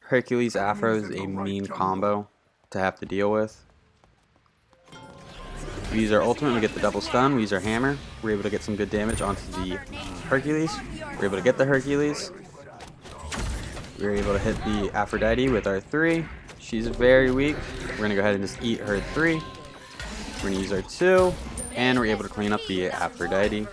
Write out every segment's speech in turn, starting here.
Hercules Afro is a mean combo to have to deal with. We use our ultimate, we get the double stun, we use our hammer, we're able to get some good damage onto the Hercules, we're able to get the Hercules, we're able to hit the Aphrodite with our 3, she's very weak, we're going to go ahead and just eat her 3, we're going to use our 2, and we're able to clean up the Aphrodite.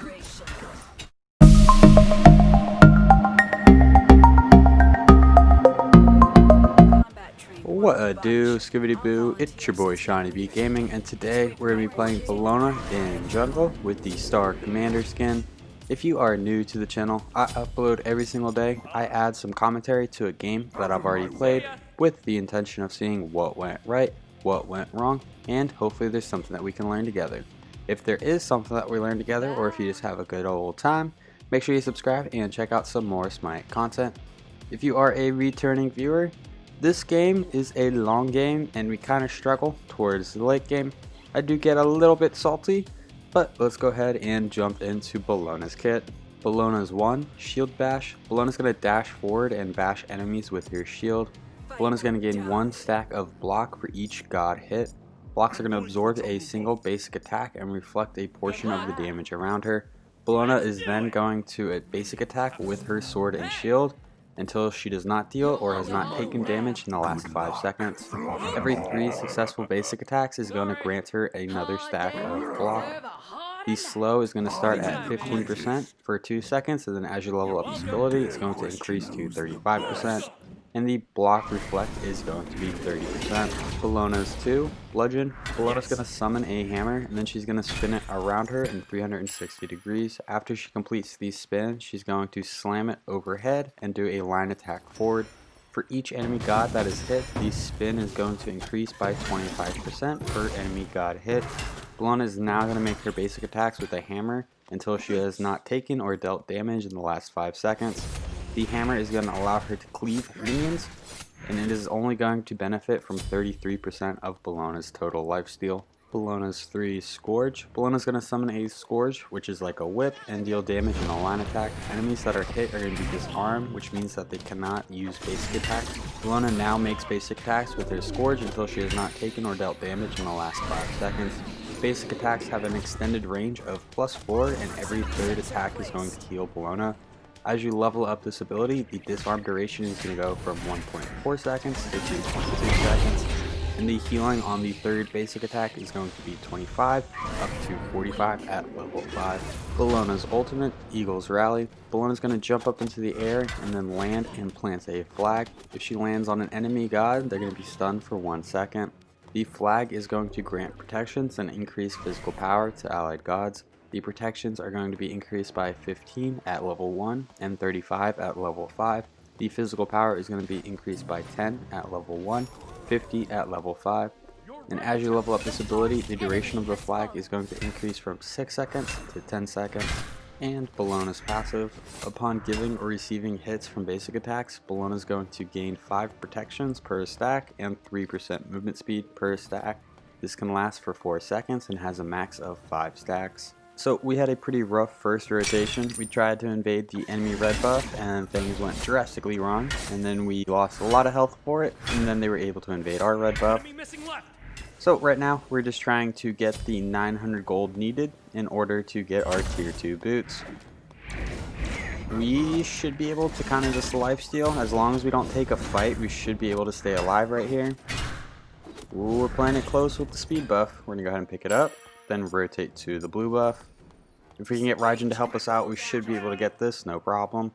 What a do, skibbity boo, it's your boy SeanyB Gaming, and today we're going to be playing Bellona in jungle with the Star Commander skin. If you are new to the channel, I upload every single day. I add some commentary to a game that I've already played with the intention of seeing what went right, what went wrong, and hopefully there's something that we can learn together. If there is something that we learn together, or if you just have a good old time, make sure you subscribe and check out some more Smite content. If you are a returning viewer, this game is a long game and we kind of struggle towards the late game. I do get a little bit salty, but let's go ahead and jump into Bellona's kit. Bellona's 1, Shield Bash. Bellona's going to dash forward and bash enemies with her shield. Bellona's going to gain 1 stack of block for each god hit. Blocks are going to absorb a single basic attack and reflect a portion of the damage around her. Bellona is then going to a basic attack with her sword and shield until she does not deal or has not taken damage in the last 5 seconds. Every 3 successful basic attacks is going to grant her another stack of block. The slow is going to start at 15% for 2 seconds, and then as you level up this ability, it's going to increase to 35%. And the block reflect is going to be 30%. Bellona's 2, Bludgeon. Bellona's going to summon a hammer, and then she's going to spin it around her in 360 degrees. After she completes the spin, she's going to slam it overhead and do a line attack forward. For each enemy god that is hit, the spin is going to increase by 25% per enemy god hit. Bellona is now going to make her basic attacks with a hammer until she has not taken or dealt damage in the last 5 seconds. The hammer is going to allow her to cleave minions, and it is only going to benefit from 33% of Bellona's total lifesteal. Bellona's 3, Scourge. Bellona's going to summon a Scourge, which is like a whip, and deal damage in a line attack. Enemies that are hit are going to be disarmed, which means that they cannot use basic attacks. Bellona now makes basic attacks with her Scourge until she has not taken or dealt damage in the last 5 seconds. Basic attacks have an extended range of +4, and every 3rd attack is going to heal Bellona. As you level up this ability, the disarm duration is going to go from 1.4 seconds to 2.2 seconds, and the healing on the 3rd basic attack is going to be 25 up to 45 at level 5. Bellona's ultimate, Eagle's Rally. Bellona's going to jump up into the air and then land and plant a flag. If she lands on an enemy god, they're going to be stunned for 1 second. The flag is going to grant protections and increase physical power to allied gods. The protections are going to be increased by 15 at level 1 and 35 at level 5. The physical power is going to be increased by 10 at level 1, 50 at level 5. And as you level up this ability, the duration of the flag is going to increase from 6 seconds to 10 seconds. And Bellona's passive. Upon giving or receiving hits from basic attacks, Bellona is going to gain 5 protections per stack and 3% movement speed per stack. This can last for 4 seconds and has a max of 5 stacks. So we had a pretty rough first rotation. We tried to invade the enemy red buff and things went drastically wrong, and then we lost a lot of health for it, and then they were able to invade our red buff. So right now we're just trying to get the 900 gold needed in order to get our tier 2 boots. We should be able to kind of just lifesteal. As long as we don't take a fight, we should be able to stay alive right here. Ooh, we're playing it close with the speed buff. We're gonna go ahead and pick it up, then rotate to the blue buff. If we can get Raijin to help us out, we should be able to get this, no problem.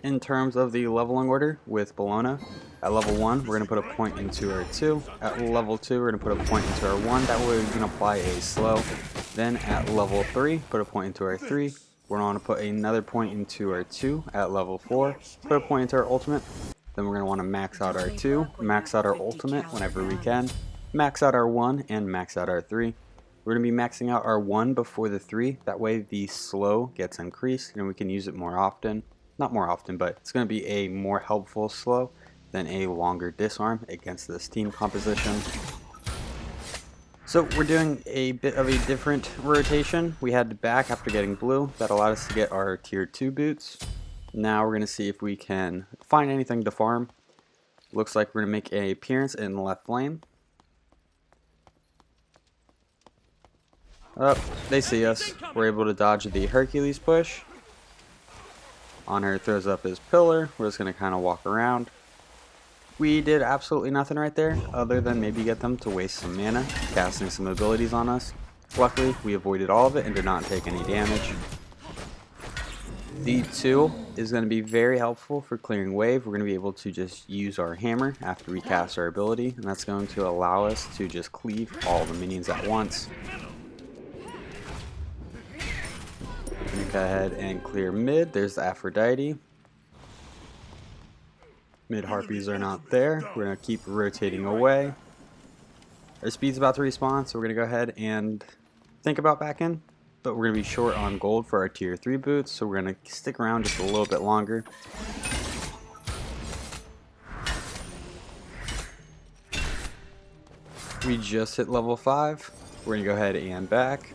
In terms of the leveling order with Bellona, at level 1, we're going to put a point into our 2. At level 2, we're going to put a point into our 1. That way we can apply a slow. Then at level 3, put a point into our 3. We're going to put another point into our 2 at level 4. Put a point into our ultimate. Then we're going to want to max out our 2, max out our ultimate whenever we can, max out our 1, and max out our 3. We're going to be maxing out our 1 before the 3. That way the slow gets increased and we can use it more often. Not more often, but it's going to be a more helpful slow than a longer disarm against this team composition. So we're doing a bit of a different rotation. We had to back after getting blue. That allowed us to get our tier 2 boots. Now we're going to see if we can find anything to farm. Looks like we're going to make an appearance in the left lane. Oh, they see us. We're able to dodge the Hercules push. On her throws up his pillar. We're just going to kind of walk around. We did absolutely nothing right there other than maybe get them to waste some mana, casting some abilities on us. Luckily, we avoided all of it and did not take any damage. The 2 is going to be very helpful for clearing wave. We're going to be able to just use our hammer after we cast our ability, and that's going to allow us to just cleave all the minions at once. We're going to go ahead and clear mid. There's the Aphrodite. Mid harpies are not there. We're going to keep rotating away. Our speed's about to respawn, so we're going to go ahead and think about back in. But we're going to be short on gold for our tier 3 boots, so we're going to stick around just a little bit longer. We just hit level 5. We're going to go ahead and back.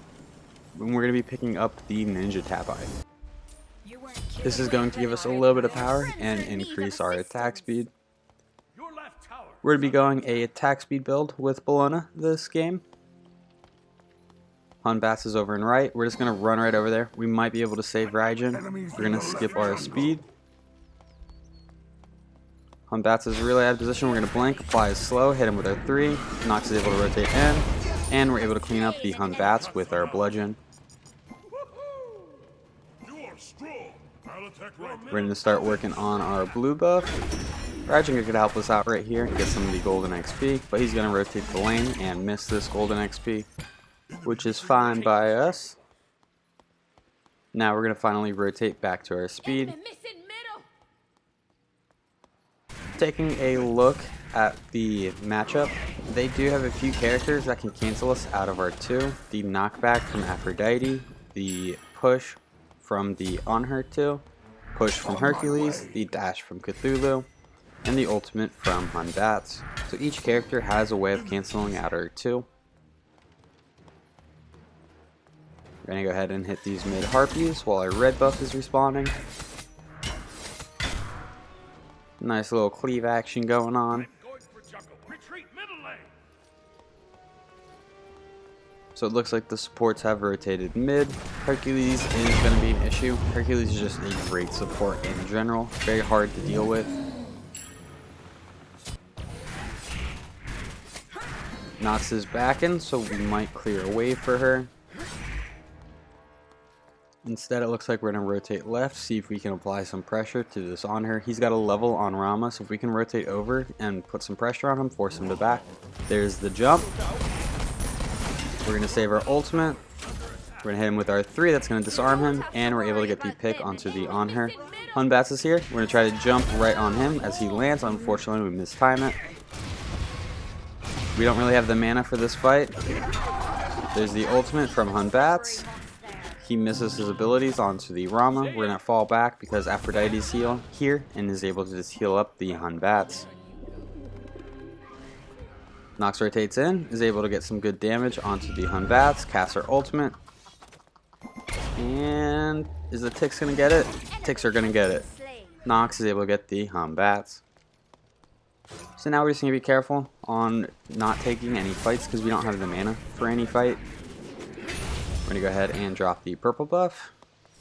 And we're going to be picking up the Ninja Tabi. This is going to give us a little bit of power and increase our attack speed. We're going to be going a attack speed build with Bellona this game. Hun Bats is over and right. We're just going to run right over there. We might be able to save Raijin. We're going to skip our speed. Hun Bats is really out of position. We're going to blink, apply his slow, hit him with our 3. Nox is able to rotate in. And we're able to clean up the Hun Bats with our bludgeon. We're going to start working on our blue buff. Raijin could help us out right here and get some of the golden XP, but he's going to rotate the lane and miss this golden XP, which is fine by us. Now we're going to finally rotate back to our speed. Taking a look at the matchup, they do have a few characters that can cancel us out of our 2. The knockback from Aphrodite, the push from the on her 2, push from Hercules, the dash from Cthulhu, and the ultimate from Hun Bats. So each character has a way of canceling out our 2. We're going to go ahead and hit these mid harpies while our red buff is respawning. Nice little cleave action going on. So it looks like the supports have rotated mid. Hercules is going to be an issue. Hercules is just a great support in general. Very hard to deal with. Nox is backing, so we might clear a wave for her. Instead, it looks like we're going to rotate left, see if we can apply some pressure to this on her. He's got a level on Rama, so if we can rotate over and put some pressure on him, force him to back. There's the jump. We're going to save our ultimate. We're going to hit him with our 3, that's going to disarm him, and we're able to get the pick onto the on her. Hun Bats is here. We're going to try to jump right on him as he lands. Unfortunately, we mistime it. We don't really have the mana for this fight. There's the ultimate from Hun Bats. He misses his abilities onto the Rama. We're going to fall back because Aphrodite's here and is able to just heal up the Hun Bats. Nox rotates in, is able to get some good damage onto the Hun Bats, casts her ultimate. And is the Ticks going to get it? Ticks are going to get it. Nox is able to get the Hun Bats. So now we're just going to be careful on not taking any fights because we don't have the mana for any fight. We're going to go ahead and drop the purple buff.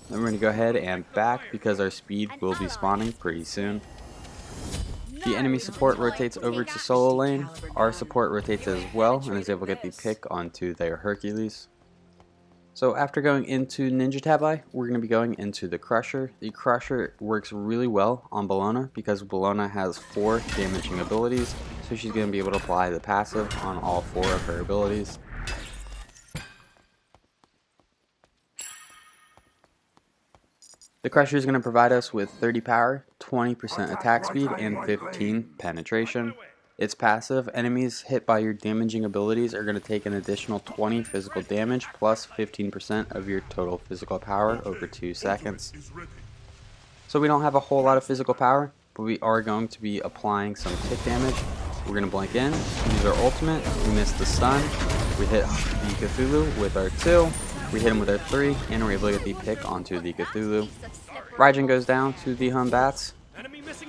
Then we're going to go ahead and back because our speed will be spawning pretty soon. The enemy support rotates over to solo lane. Our support rotates as well and is able to get the pick onto their Hercules. So after going into Ninja Tabi, we're going to be going into the Crusher. The Crusher works really well on Bellona because Bellona has 4 damaging abilities, so she's going to be able to apply the passive on all 4 of her abilities. The Crusher is going to provide us with 30 power, 20% attack speed, and 15 penetration. Its passive, enemies hit by your damaging abilities are going to take an additional 20 physical damage plus 15% of your total physical power over 2 seconds. So we don't have a whole lot of physical power, but we are going to be applying some tick damage. We're going to blink in, use our ultimate, we miss the stun, we hit the Cthulhu with our 2, We hit him with our 3, and we're able to get the pick onto the Cthulhu. Raijin goes down to the Hun Bats.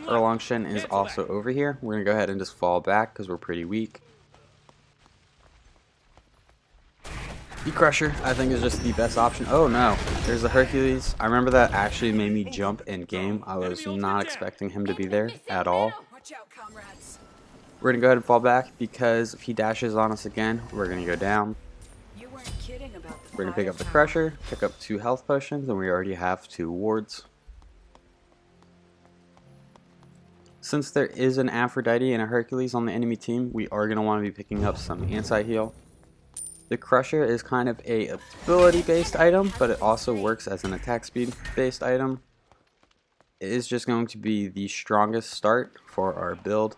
Erlongshen is also over here. We're going to go ahead and just fall back because we're pretty weak. The Crusher, I think, is just the best option. Oh no, there's the Hercules. I remember that actually made me jump in game. I was not expecting him to be there at all. We're going to go ahead and fall back because if he dashes on us again, we're going to go down. We're going to pick up the Crusher, pick up 2 health potions, and we already have 2 wards. Since there is an Aphrodite and a Hercules on the enemy team, we are going to want to be picking up some anti-heal. The Crusher is kind of a ability based item, but it also works as an attack speed based item. It is just going to be the strongest start for our build.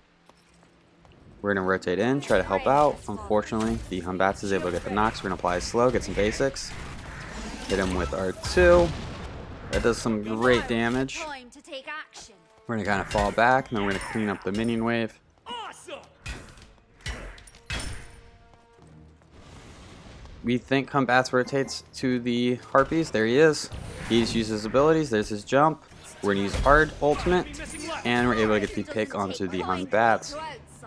We're going to rotate in, try to help out. Unfortunately, the Hun Bats is able to get the knocks. We're going to apply slow, get some basics. Hit him with our 2. That does some great damage. We're going to kind of fall back, and then we're going to clean up the minion wave. We think Hun Bats rotates to the Harpies. There he is. He just uses his abilities. There's his jump. We're going to use our ultimate, and we're able to get the pick onto the Hun Bats.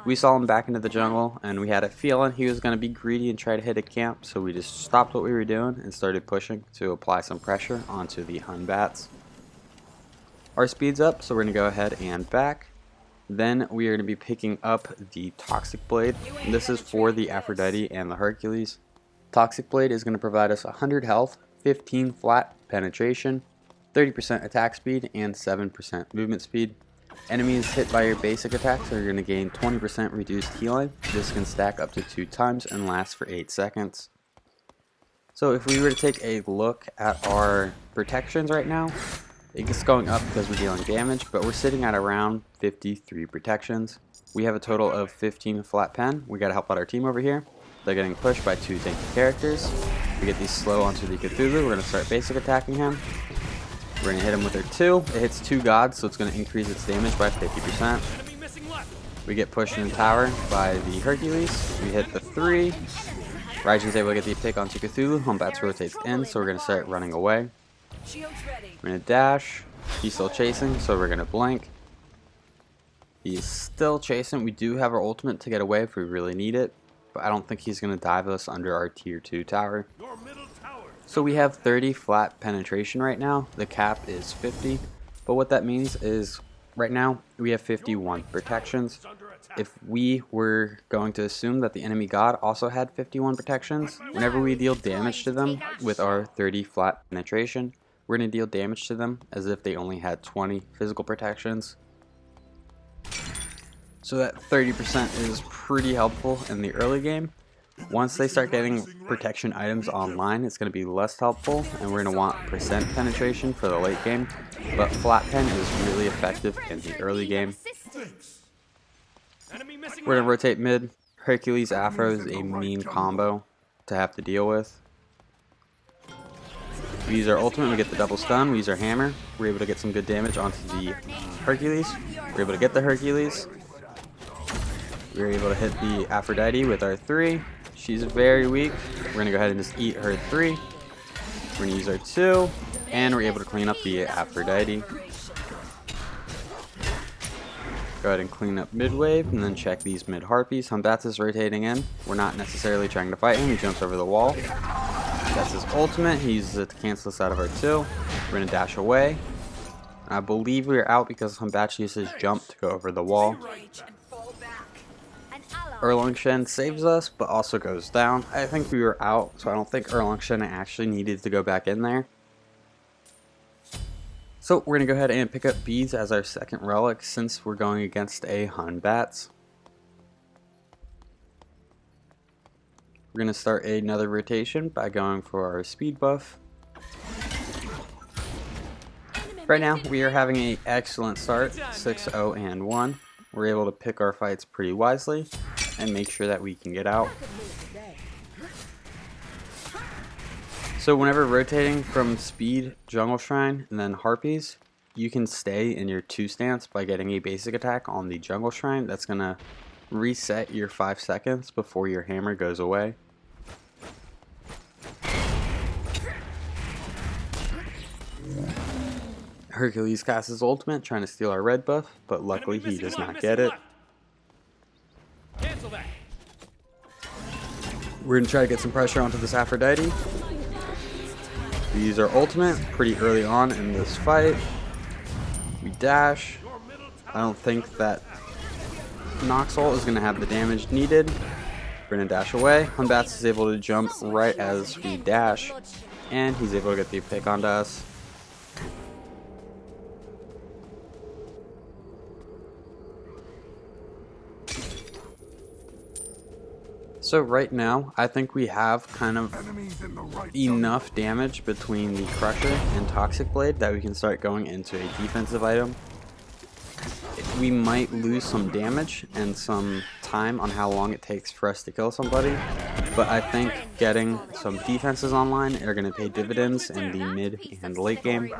We saw him back into the jungle, and we had a feeling he was going to be greedy and try to hit a camp, so we just stopped what we were doing and started pushing to apply some pressure onto the Hun Bats. Our speed's up, so we're going to go ahead and back. Then we are going to be picking up the Toxic Blade. This is for the Aphrodite and the Hercules. Toxic Blade is going to provide us 100 health, 15 flat penetration, 30% attack speed, and 7% movement speed. Enemies hit by your basic attacks are going to gain 20% reduced healing. This can stack up to 2 times and last for 8 seconds. So if we were to take a look at our protections right now, it's going up because we're dealing damage, but we're sitting at around 53 protections. We have a total of 15 flat pen. We got to help out our team over here. They're getting pushed by 2 tanky characters. We get these slow onto the Cthulhu. We're going to start basic attacking him. We're going to hit him with our 2. It hits 2 gods, so it's going to increase its damage by 50%. We get pushed in the tower by the Hercules. We hit the 3. Raijin's able to get the pick onto Cthulhu. Hun Bats rotates in, so we're going to start running away. We're going to dash. He's still chasing, so we're going to blink. He's still chasing. We do have our ultimate to get away if we really need it, but I don't think he's going to dive us under our tier 2 tower. So we have 30 flat penetration right now. The cap is 50, but what that means is right now we have 51 protections. If we were going to assume that the enemy god also had 51 protections, whenever we deal damage to them with our 30 flat penetration, we're going to deal damage to them as if they only had 20 physical protections. So that 30% is pretty helpful in the early game. Once they start getting protection items online, it's going to be less helpful, and we're going to want percent penetration for the late game. But flat pen is really effective in the early game. We're going to rotate mid. Hercules Afro is a mean combo to have to deal with. We use our ultimate, we get the double stun, we use our hammer. We're able to get some good damage onto the Hercules. We're able to get the Hercules. We're able to hit the Aphrodite with our 3. She's very weak. We're going to go ahead and just eat her 3. We're going to use our 2. And we're able to clean up the Aphrodite. Go ahead and clean up mid wave and then check these mid harpies. Hun Bats is rotating in. We're not necessarily trying to fight him. He jumps over the wall. That's his ultimate. He uses it to cancel us out of our 2. We're going to dash away. I believe we are out because Hun Bats uses his jump to go over the wall. Erlongshen saves us, but also goes down. I think we were out, so I don't think Erlongshen actually needed to go back in there. So we're going to go ahead and pick up beads as our second relic since we're going against a Hun Bats. We're going to start another rotation by going for our speed buff. Right now, we are having an excellent start, 6-0 and 1. We're able to pick our fights pretty wisely and make sure that we can get out. So whenever rotating from speed, jungle shrine, and then harpies, you can stay in your 2 stance by getting a basic attack on the jungle shrine. That's going to reset your 5 seconds before your hammer goes away. Hercules casts his ultimate, trying to steal our red buff, but luckily he does not get it. Cancel that. We're going to try to get some pressure onto this Aphrodite. We use our ultimate pretty early on in this fight. We dash. I don't think that Nox ult is going to have the damage needed. We're going to dash away. Hunbats is able to jump right as we dash, and he's able to get the pick onto us. So right now, I think we have kind of enough damage between the Crusher and Toxic Blade that we can start going into a defensive item. We might lose some damage and some time on how long it takes for us to kill somebody, but I think getting some defenses online are going to pay dividends in the mid and late game.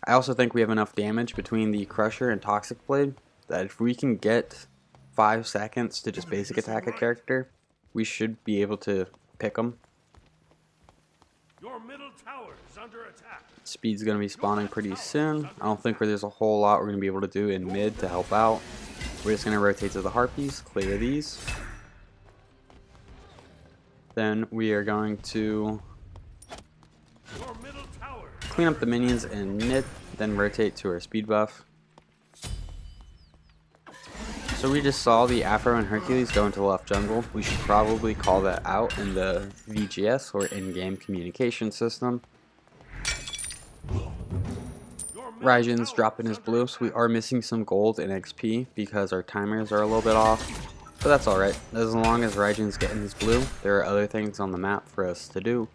I also think we have enough damage between the Crusher and Toxic Blade that if we can get 5 seconds to just basic attack a character, we should be able to pick them. Your middle tower is under attack. Speed's going to be spawning pretty soon. I don't think there's a whole lot we're going to be able to do in mid to help out. We're just going to rotate to the Harpies, clear these. Then we are going to clean up the minions in mid, then rotate to our speed buff. So we just saw the Afro and Hercules go into left jungle. We should probably call that out in the VGS or in-game communication system. Raijin's dropping his blue, so we are missing some gold and XP because our timers are a little bit off. But that's alright. As long as Raijin's getting his blue, there are other things on the map for us to do.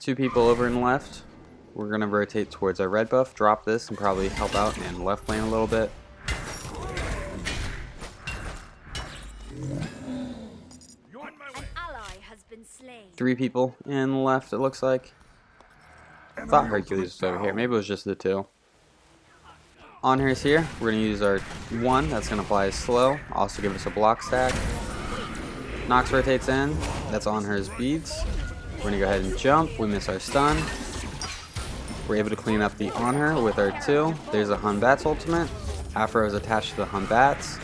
2 people over in left. We're going to rotate towards our red buff, drop this, and probably help out in left lane a little bit. An ally has been slain. 3 people in left, it looks like. I thought Hercules was over here. Maybe it was just the 2. Anhur's here. We're going to use our 1. That's going to fly slow. Also give us a block stack. Nox rotates in. That's Anhur's beads. We're going to go ahead and jump. We miss our stun. We're able to clean up the Anhur with our 2. There's a Hunbat's ultimate. Afro is attached to the Hunbats.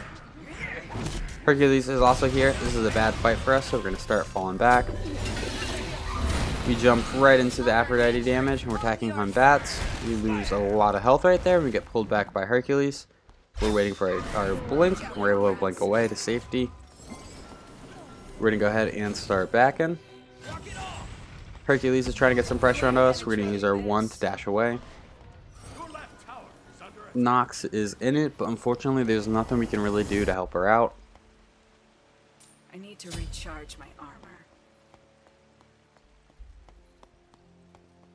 Hercules is also here. This is a bad fight for us, so we're going to start falling back. We jump right into the Aphrodite damage, and we're attacking Hunbats. We lose a lot of health right there. We get pulled back by Hercules. We're waiting for our blink. We're able to blink away to safety. We're going to go ahead and start backing. Hercules is trying to get some pressure onto us. We're going to use our 1 to dash away. Nox is in it, but unfortunately there's nothing we can really do to help her out. I need to recharge my armor.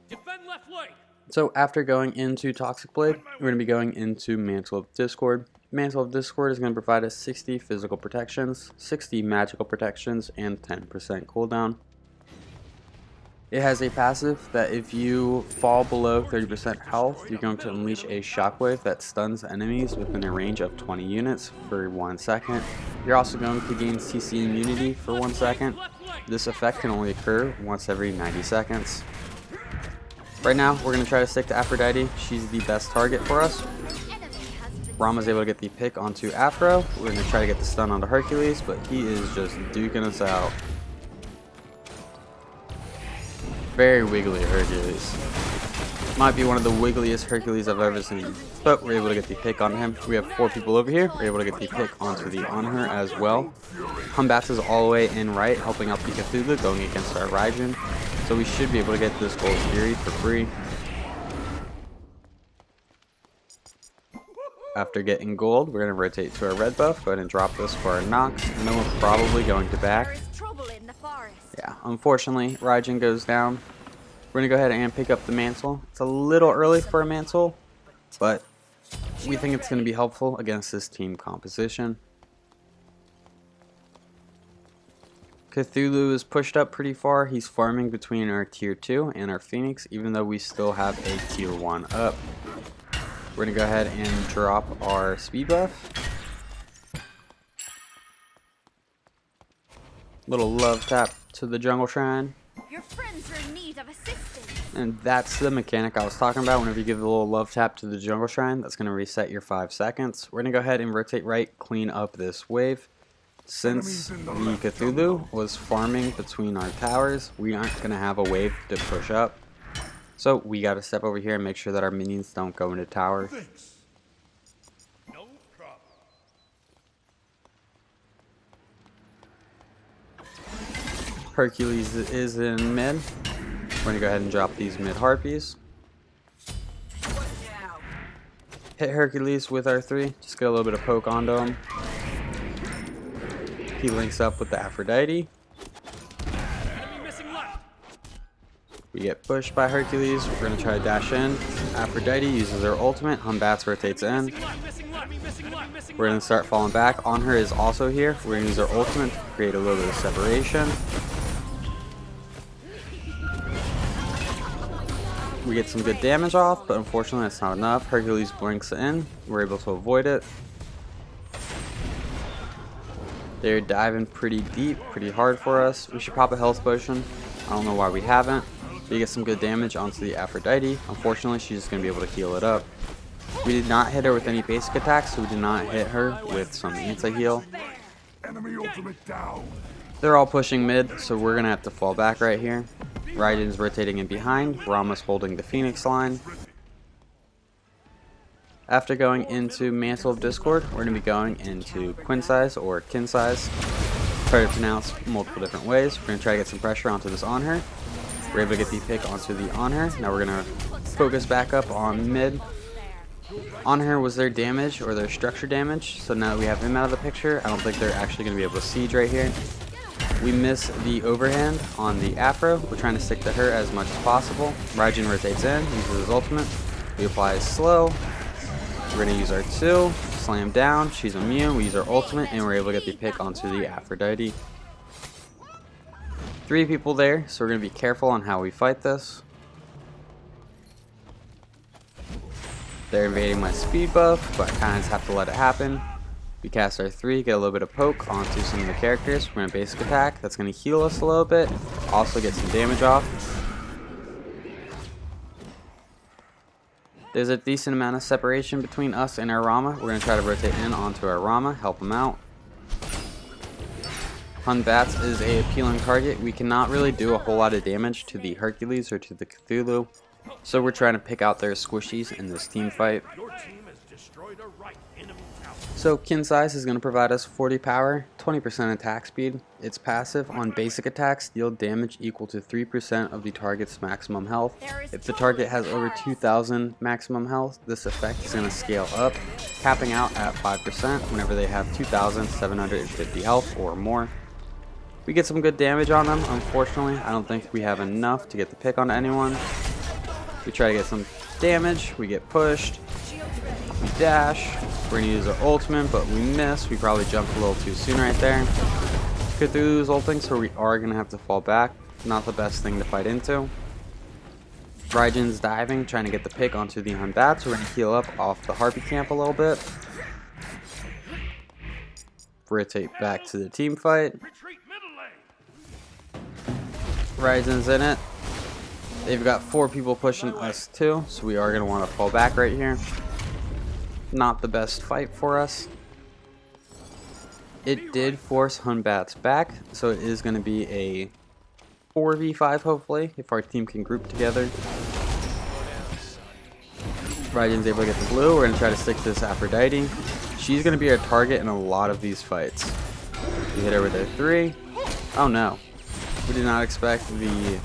Defend left lane. So after going into Toxic Blade, we're going to be going into Mantle of Discord. Mantle of Discord is going to provide us 60 physical protections, 60 magical protections, and 10% cooldown. It has a passive that if you fall below 30% health, you're going to unleash a shockwave that stuns enemies within a range of 20 units for 1 second. You're also going to gain CC immunity for 1 second. This effect can only occur once every 90 seconds. Right now, we're going to try to stick to Aphrodite. She's the best target for us. Rama's able to get the pick onto Afro. We're going to try to get the stun onto Hercules, but he is just duking us out. Very wiggly Hercules. Might be one of the wiggliest Hercules I've ever seen. But we're able to get the pick on him. We have 4 people over here. We're able to get the pick onto the Anhur as well. Hunbats is all the way in right, helping out the Cthulhu, going against our Raijin. So we should be able to get this Gold Fury for free. After getting gold, we're going to rotate to our red buff. Go ahead and drop this for our Nox. And then we're probably going to back. Yeah, unfortunately, Raijin goes down. We're going to go ahead and pick up the Mantle. It's a little early for a Mantle, but we think it's going to be helpful against this team composition. Cthulhu is pushed up pretty far. He's farming between our tier 2 and our Phoenix, even though we still have a tier 1 up. We're going to go ahead and drop our speed buff. Little love tap to the jungle shrine. Your friends are in need of assistance. And that's the mechanic I was talking about. Whenever you give a little love tap to the jungle shrine, that's going to reset your 5 seconds. We're going to go ahead and rotate right, clean up this wave. Since the Cthulhu was farming between our towers, we aren't going to have a wave to push up. So we got to step over here and make sure that our minions don't go into tower. No problem. Hercules is in mid. We're going to go ahead and drop these mid harpies. Hit Hercules with our 3. Just get a little bit of poke onto him. He links up with the Aphrodite. Enemy missing left. We get pushed by Hercules. We're going to try to dash in. Aphrodite uses her ultimate. Humbats rotates in. We're going to start falling back. On her is also here. We're going to use our ultimate to create a little bit of separation. We get some good damage off, but unfortunately that's not enough. Hercules blinks in. We're able to avoid it. They're diving pretty deep, pretty hard for us. We should pop a health potion. I don't know why we haven't. We get some good damage onto the Aphrodite. Unfortunately, she's just going to be able to heal it up. We did not hit her with any basic attacks, so we did not hit her with some anti-heal. Enemy ultimate down. They're all pushing mid, so we're going to have to fall back right here. Raiden's rotating in behind. Rama's holding the Phoenix line. After going into Mantle of Discord, we're going to be going into Qin Sias or Qin Sias. Hard to pronounce multiple different ways. We're going to try to get some pressure onto this on her. We're able to get the pick onto the on her. Now we're going to focus back up on mid. On her was their damage or their structure damage. So now that we have him out of the picture, I don't think they're actually going to be able to siege right here. We miss the overhand on the Afro. We're trying to stick to her as much as possible. Raijin rotates in, uses his ultimate. We apply slow. We're going to use our 2, slam down. She's immune. We use our ultimate, and we're able to get the pick onto the Aphrodite. 3 people there, so we're going to be careful on how we fight this. They're invading my speed buff, but I kind of just have to let it happen. We cast our 3, get a little bit of poke onto some of the characters. We're going to basic attack. That's going to heal us a little bit. Also get some damage off. There's a decent amount of separation between us and our Rama. We're going to try to rotate in onto our Rama, help him out. Hun Bats is a appealing target. We cannot really do a whole lot of damage to the Hercules or to the Cthulhu. So we're trying to pick out their squishies in this team fight. Your team has destroyed a right enemy tower. So Qin Sias is going to provide us 40 power, 20% attack speed. Its passive on basic attacks deal damage equal to 3% of the target's maximum health. If the target has over 2,000 maximum health, this effect is going to scale up, capping out at 5% whenever they have 2,750 health or more. We get some good damage on them. Unfortunately, I don't think we have enough to get the pick on anyone. We try to get some damage, we get pushed, we dash, we're going to use our ultimate, but we miss. We probably jumped a little too soon right there. Cthulhu's ulting, so we are going to have to fall back. Not the best thing to fight into. Raijin's diving, trying to get the pick onto the Hunbat, so we're going to heal up off the Harpy camp a little bit. Rotate back to the team fight. Retreat middle lane. Raijin's in it. They've got 4 people pushing us too, so we are going to want to fall back right here. Not the best fight for us. It did force Hunbat's back, so it is going to be a 4v5 hopefully, if our team can group together. Raijin's able to get the blue. We're going to try to stick to this Aphrodite. She's going to be our target in a lot of these fights. We hit her with a 3. Oh no. We did not expect the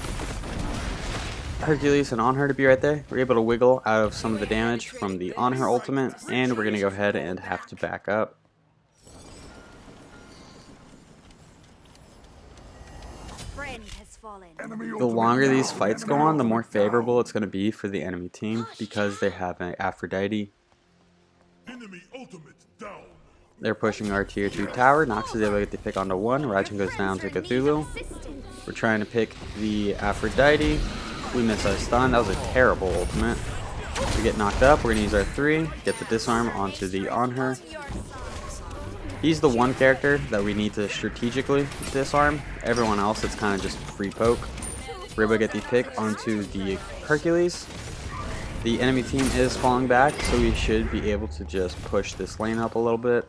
Hercules and on her to be right there. We're able to wiggle out of some of the damage from the on her ultimate, and we're going to go ahead and have to back up. Friend has fallen. The longer these fights go on, the more favorable it's going to be for the enemy team because they have an Aphrodite. Enemy ultimate down. They're pushing our tier 2 tower. Nox is able to get the pick onto 1. Raijin goes down to Cthulhu. We're trying to pick the Aphrodite. We miss our stun. That was a terrible ultimate. We get knocked up. We're going to use our 3. Get the disarm onto the on her. He's the one character that we need to strategically disarm. Everyone else, it's kind of just free poke. we're able to get the pick onto the Hercules. The enemy team is falling back, so we should be able to just push this lane up a little bit.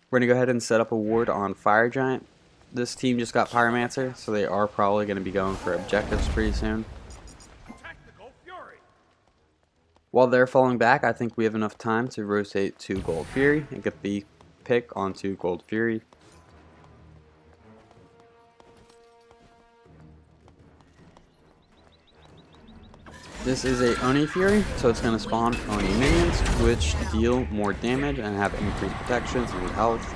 We're going to go ahead and set up a ward on Fire Giant. This team just got Pyromancer, so they are probably going to be going for objectives pretty soon. Tactical fury. While they're falling back, I think we have enough time to rotate to Gold Fury and get the pick onto Gold Fury. This is a Oni Fury, so it's going to spawn Oni minions, which deal more damage and have increased protections and health.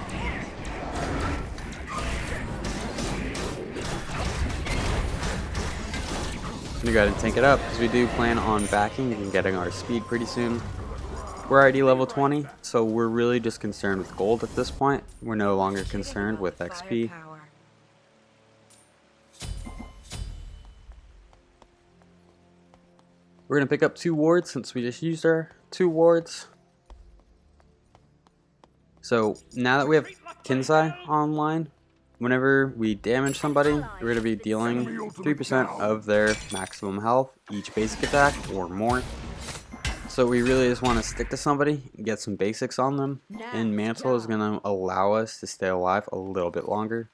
I'm going to go ahead and tank it up, because we do plan on backing and getting our speed pretty soon. We're already level 20, so we're really just concerned with gold at this point. We're no longer concerned with XP. We're going to pick up 2 wards since we just used our 2 wards. So now that we have Qin Sias online, whenever we damage somebody, we're going to be dealing 3% of their maximum health each basic attack or more. So we really just want to stick to somebody and get some basics on them. And Mantle is going to allow us to stay alive a little bit longer.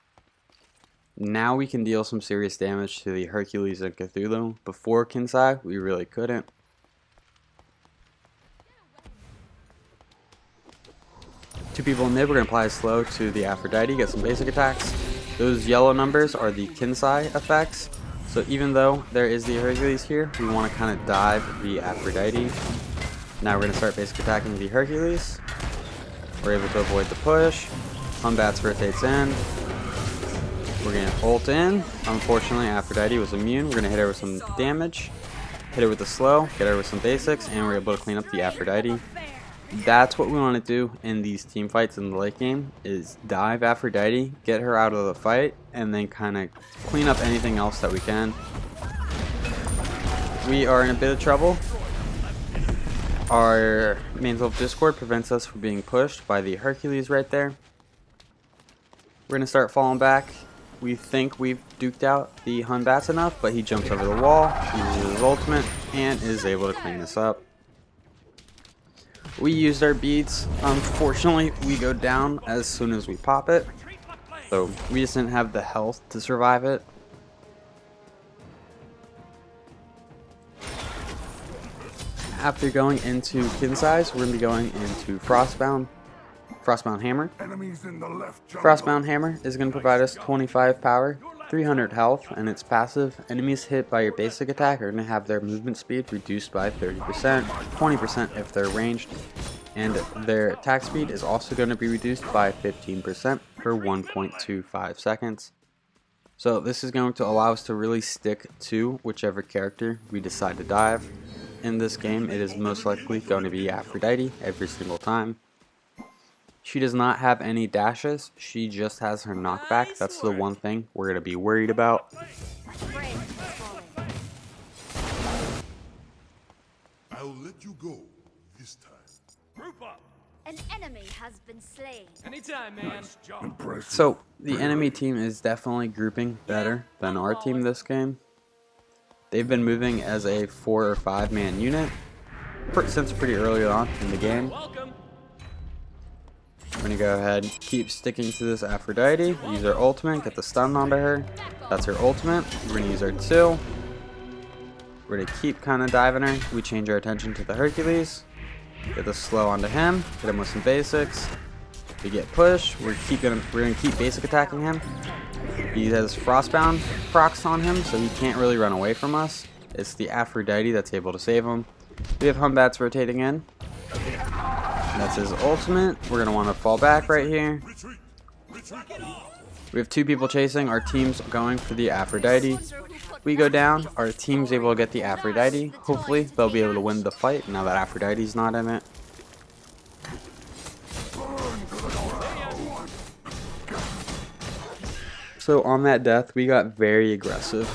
Now we can deal some serious damage to the Hercules and Cthulhu. Before Qin Sias, we really couldn't. Two people in mid, we're going to apply slow to the Aphrodite, get some basic attacks. Those yellow numbers are the Qin Sias effects. So even though there is the Hercules here, we want to kind of dive the Aphrodite. Now we're going to start basic attacking the Hercules. We're able to avoid the push. Humbats rotates in. We're going to ult in. Unfortunately, Aphrodite was immune. We're going to hit her with some damage. Hit her with the slow. Get her with some basics. And we're able to clean up the Aphrodite. That's what we want to do in these team fights in the late game. Is dive Aphrodite. Get her out of the fight. And then kind of clean up anything else that we can. We are in a bit of trouble. Our Mantle of Discord prevents us from being pushed by the Hercules right there. We're going to start falling back. We think we've duked out the Hun Bats enough, but he jumps over the wall, uses his ultimate, and is able to clean this up. We used our beads. Unfortunately, we go down as soon as we pop it, so we just didn't have the health to survive it. After going into Qin Sias, we're going to be going into Frostbound Hammer. Enemies in the left jungle. Frostbound Hammer is going to provide us 25 power, 300 health, and its passive. Enemies hit by your basic attack are going to have their movement speed reduced by 30%, 20% if they're ranged, and their attack speed is also going to be reduced by 15% for 1.25 seconds. So this is going to allow us to really stick to whichever character we decide to dive. In this game, it is most likely going to be Aphrodite every single time. She does not have any dashes, she just has her knockback. That's the one thing we're going to be worried about. I'll let you go this time. Group up. An enemy has been slain. Anytime, man. Nice job. Impressive. So, the enemy team is definitely grouping better than our team this game. They've been moving as a 4 or 5 man unit since pretty early on in the game. Welcome. We're going to go ahead and keep sticking to this Aphrodite, use our ultimate, get the stun onto her. That's her ultimate. We're going to use our 2. We're going to keep kind of diving her. We change our attention to the Hercules. Get the slow onto him, hit him with some basics. We get pushed. We're going to keep basic attacking him. He has Frostbound procs on him, so he can't really run away from us. It's the Aphrodite that's able to save him. We have Humbats rotating in. That's his ultimate. We're going to want to fall back right here. We have 2 people chasing. Our team's going for the Aphrodite. We go down. Our team's able to get the Aphrodite. Hopefully, they'll be able to win the fight now that Aphrodite's not in it. So on that death, we got very aggressive.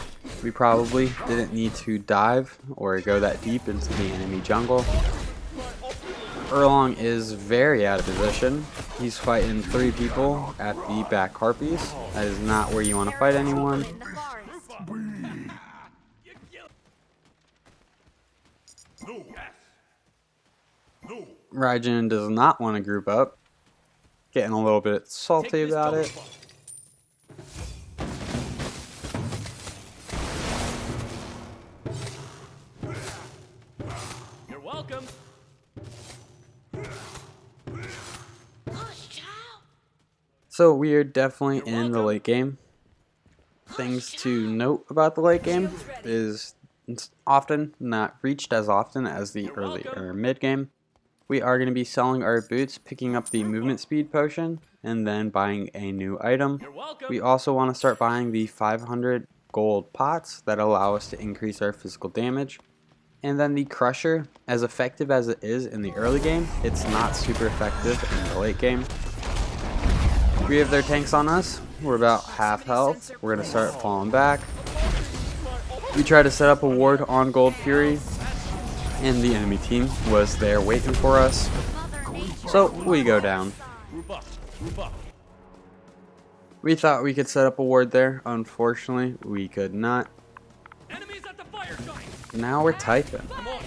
We probably didn't need to dive or go that deep into the enemy jungle. Erlong is very out of position. He's fighting 3 people at the back harpies. That is not where you want to fight anyone. No. Raijin does not want to group up. Getting a little bit salty about it. You're welcome. So we are definitely in the late game. Things to note about the late game is it's often not reached as often as the early or mid game. We are going to be selling our boots, picking up the movement speed potion, and then buying a new item. You're welcome. We also want to start buying the 500 gold pots that allow us to increase our physical damage. And then the crusher, as effective as it is in the early game, it's not super effective in the late game. 3 of their tanks on us. We're about half health. We're going to start falling back. We try to set up a ward on Gold Fury, and the enemy team was there waiting for us. So we go down. Group up. Group up. We thought we could set up a ward there. Unfortunately, we could not. Enemies at the fire giant. Now we're typing. Come on.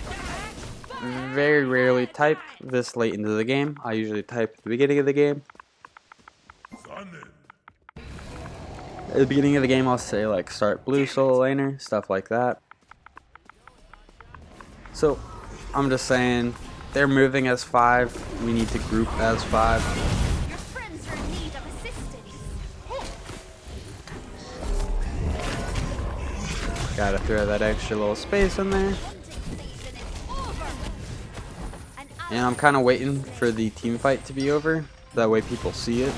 Very rarely type this late into the game. I usually type at the beginning of the game. At the beginning of the game, I'll say like start blue solo laner, stuff like that. So I'm just saying they're moving as 5. We need to group as 5. Your friends are in need of assistance. Gotta throw that extra little space in there. Hunting season is over. An And I'm kind of waiting for the team fight to be over. That way people see it.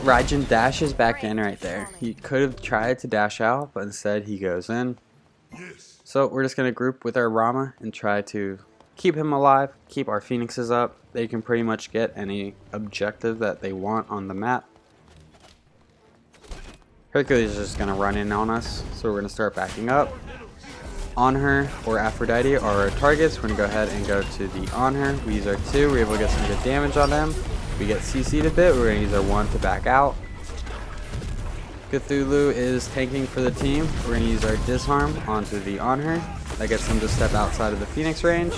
Raijin dashes back in right there. He could have tried to dash out, but instead he goes in. Yes. So we're just going to group with our Rama and try to keep him alive, keep our Phoenixes up. They can pretty much get any objective that they want on the map. Hercules is just going to run in on us, so we're going to start backing up. On her or Aphrodite are our targets. We're going to go ahead and go to the on her. We use our 2. We're able to get some good damage on them. We get CC'd a bit. We're going to use our 1 to back out. Cthulhu is tanking for the team. We're going to use our disarm onto the on her. That gets them to step outside of the Phoenix range.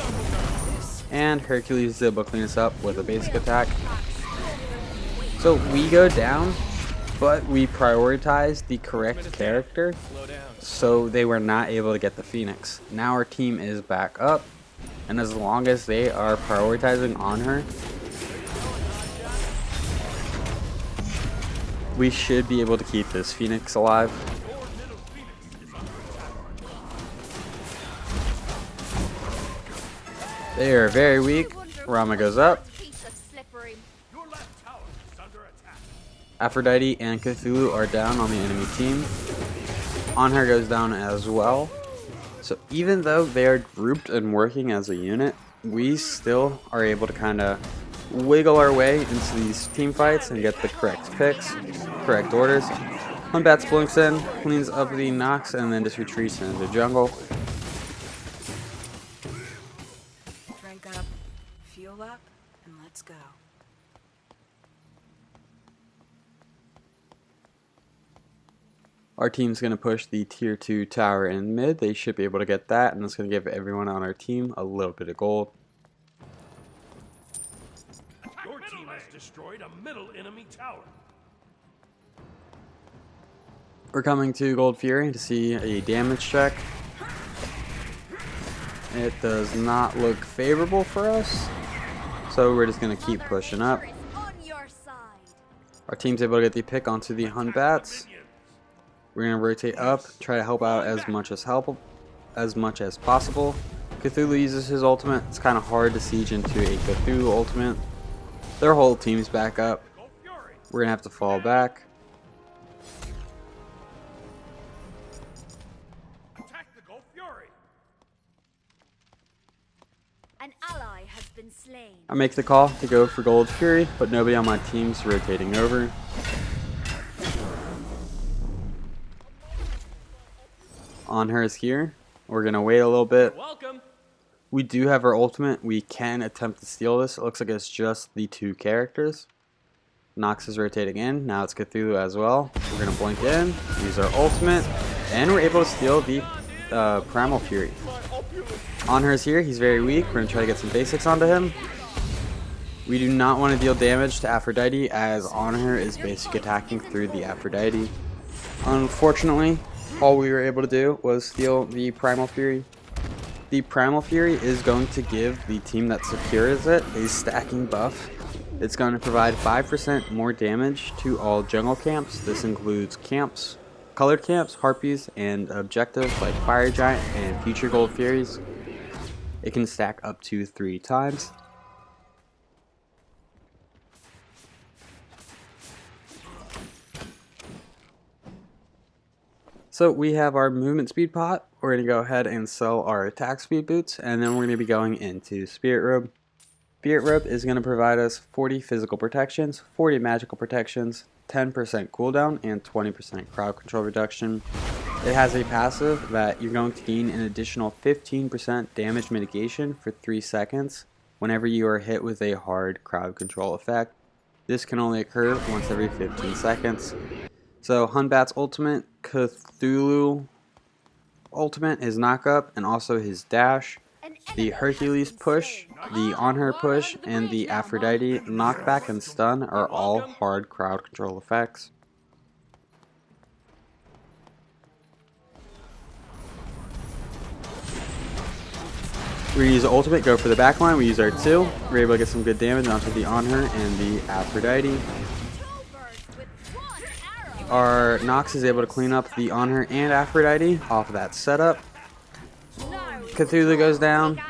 And Hercules is able to clean us up with a basic attack. So we go down, but we prioritized the correct character, so they were not able to get the Phoenix. Now our team is back up, and as long as they are prioritizing on her, we should be able to keep this Phoenix alive. They are very weak. Rama goes up. piece of slippery. Your left tower is under attack. Aphrodite and Cthulhu are down on the enemy team. On her goes down as well. So even though they are grouped and working as a unit, we still are able to kind of wiggle our way into these team fights and get the correct picks, correct orders. Hunbats blinks in, cleans up the Nox, and then just retreats into the jungle. Drink up, fuel up, and let's go. Our team's going to push the tier 2 tower in mid. They should be able to get that, and it's going to give everyone on our team a little bit of gold. Your team has destroyed a middle enemy tower. We're coming to Gold Fury to see a damage check. It does not look favorable for us, so we're just going to keep pushing up. Is on your side. Our team's able to get the pick onto the Hunbats. We're going to rotate up, try to help out as much as possible. Cthulhu uses his ultimate. It's kind of hard to siege into a Cthulhu ultimate. Their whole team's back up. We're going to have to fall back. Attack the Gulf Fury. An ally has been slain. I make the call to go for Gold Fury, but nobody on my team's rotating over. On her is here. We're going to wait a little bit. Welcome. We do have our ultimate. We can attempt to steal this. It looks like it's just the 2 characters. Nox is rotating in. Now it's Cthulhu as well. We're going to blink in, use our ultimate, and we're able to steal the Primal Fury. On her is here. He's very weak. We're going to try to get some basics onto him. We do not want to deal damage to Aphrodite, as Honor is basic attacking through the Aphrodite. Unfortunately, all we were able to do was steal the Primal Fury. The Primal Fury is going to give the team that secures it a stacking buff. It's going to provide 5% more damage to all jungle camps. This includes camps, colored camps, harpies, and objectives like Fire Giant and Future Gold Furies. It can stack up to 3 times. So we have our movement speed pot. We're going to go ahead and sell our attack speed boots, and then we're going to be going into Spirit Robe. Spirit Robe is going to provide us 40 physical protections, 40 magical protections, 10% cooldown, and 20% crowd control reduction. It has a passive that you're going to gain an additional 15% damage mitigation for 3 seconds whenever you are hit with a hard crowd control effect. This can only occur once every 15 seconds. So Hunbat's ultimate, Cthulhu ultimate, his knockup, and also his dash, the Hercules push, the On Her push, and the Aphrodite knockback and stun are all hard crowd control effects. We use the ultimate, go for the backline, we use our 2, we're able to get some good damage onto the On Her and the Aphrodite. Our Nox is able to clean up the On Her and Aphrodite off of that setup. Cthulhu goes down.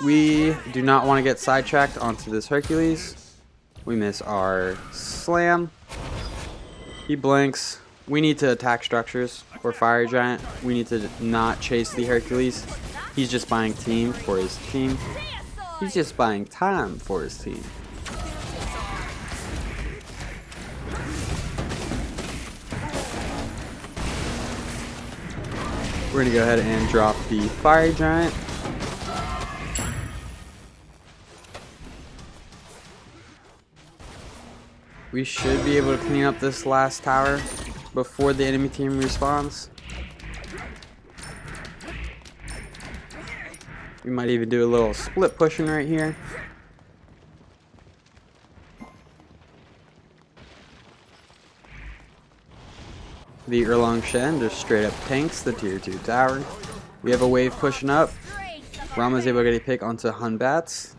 We do not want to get sidetracked onto this Hercules. We miss our slam. He blinks. We need to attack structures or Fire Giant. We need to not chase the Hercules. He's just buying team for his team. He's just buying time for his team. We're going to go ahead and drop the Fire Giant. We should be able to clean up this last tower before the enemy team respawns. We might even do a little split pushing right here. The Erlang Shen just straight up tanks the tier 2 tower. We have a wave pushing up. Rama's able to get a pick onto Hunbats.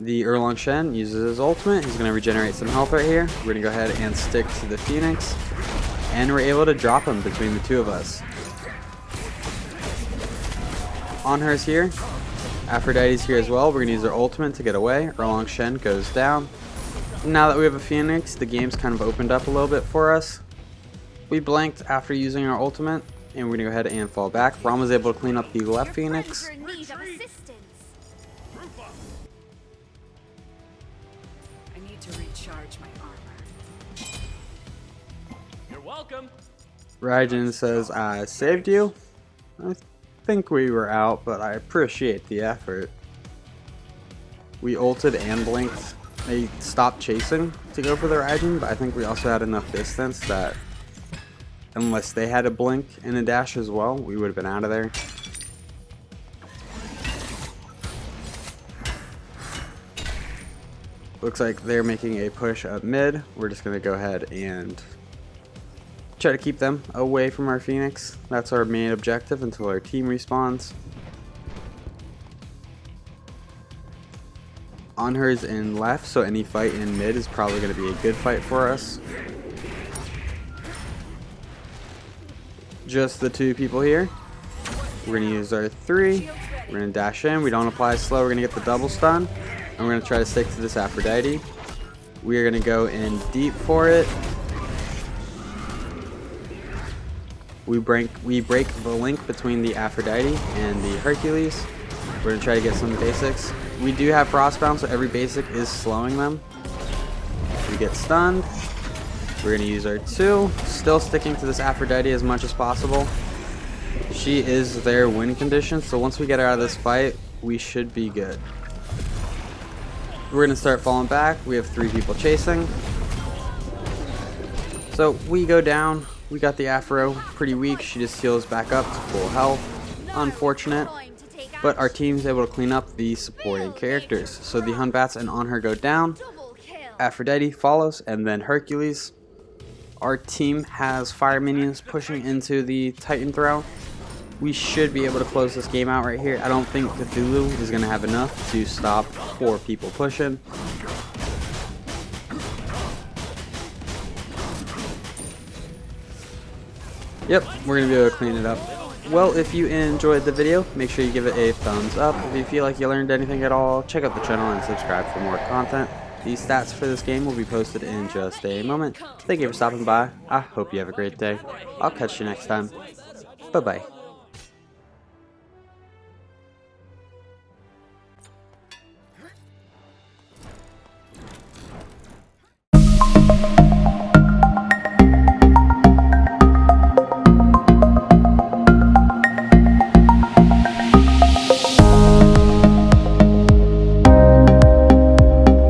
The Erlang Shen uses his ultimate. He's going to regenerate some health right here. We're going to go ahead and stick to the Phoenix. And we're able to drop him between the two of us. On her's here. Aphrodite's here as well. We're going to use our ultimate to get away. Erlang Shen goes down. Now that we have a Phoenix, the game's kind of opened up a little bit for us. We blanked after using our ultimate, and we're going to go ahead and fall back. Ram was able to clean up the left Phoenix. In need of assistance. I need to recharge my armor. You're welcome. Raijin says, I saved you. I think we were out, but I appreciate the effort. We ulted and blinked. They stopped chasing to go for the Raijin, but I think we also had enough distance that unless they had a blink and a dash as well, we would have been out of there. Looks like they're making a push up mid. We're just going to go ahead and try to keep them away from our Phoenix. That's our main objective until our team respawns. On her's in left, so any fight in mid is probably going to be a good fight for us. Just the 2 people here. We're going to use our 3. We're going to dash in. We don't apply slow. We're going to get the double stun. And we're going to try to stick to this Aphrodite. We are going to go in deep for it. We break the link between the Aphrodite and the Hercules. We're going to try to get some basics. We do have Frostbound, so every basic is slowing them. We get stunned. We're going to use our 2. Still sticking to this Aphrodite as much as possible. She is their win condition, so once we get her out of this fight, we should be good. we're gonna start falling back. We have 3 people chasing. So we go down. We got the Afro, pretty weak. She just heals back up to full health. Unfortunate. But our team's able to clean up the supporting characters. So the Hunbats and On Her go down. Aphrodite follows, and then Hercules. Our team has fire minions pushing into the Titan throw. We should be able to close this game out right here. I don't think Cthulhu is going to have enough to stop 4 people pushing. Yep, we're going to be able to clean it up. Well, if you enjoyed the video, make sure you give it a thumbs up. If you feel like you learned anything at all, check out the channel and subscribe for more content. The stats for this game will be posted in just a moment. Thank you for stopping by. I hope you have a great day. I'll catch you next time. Bye-bye.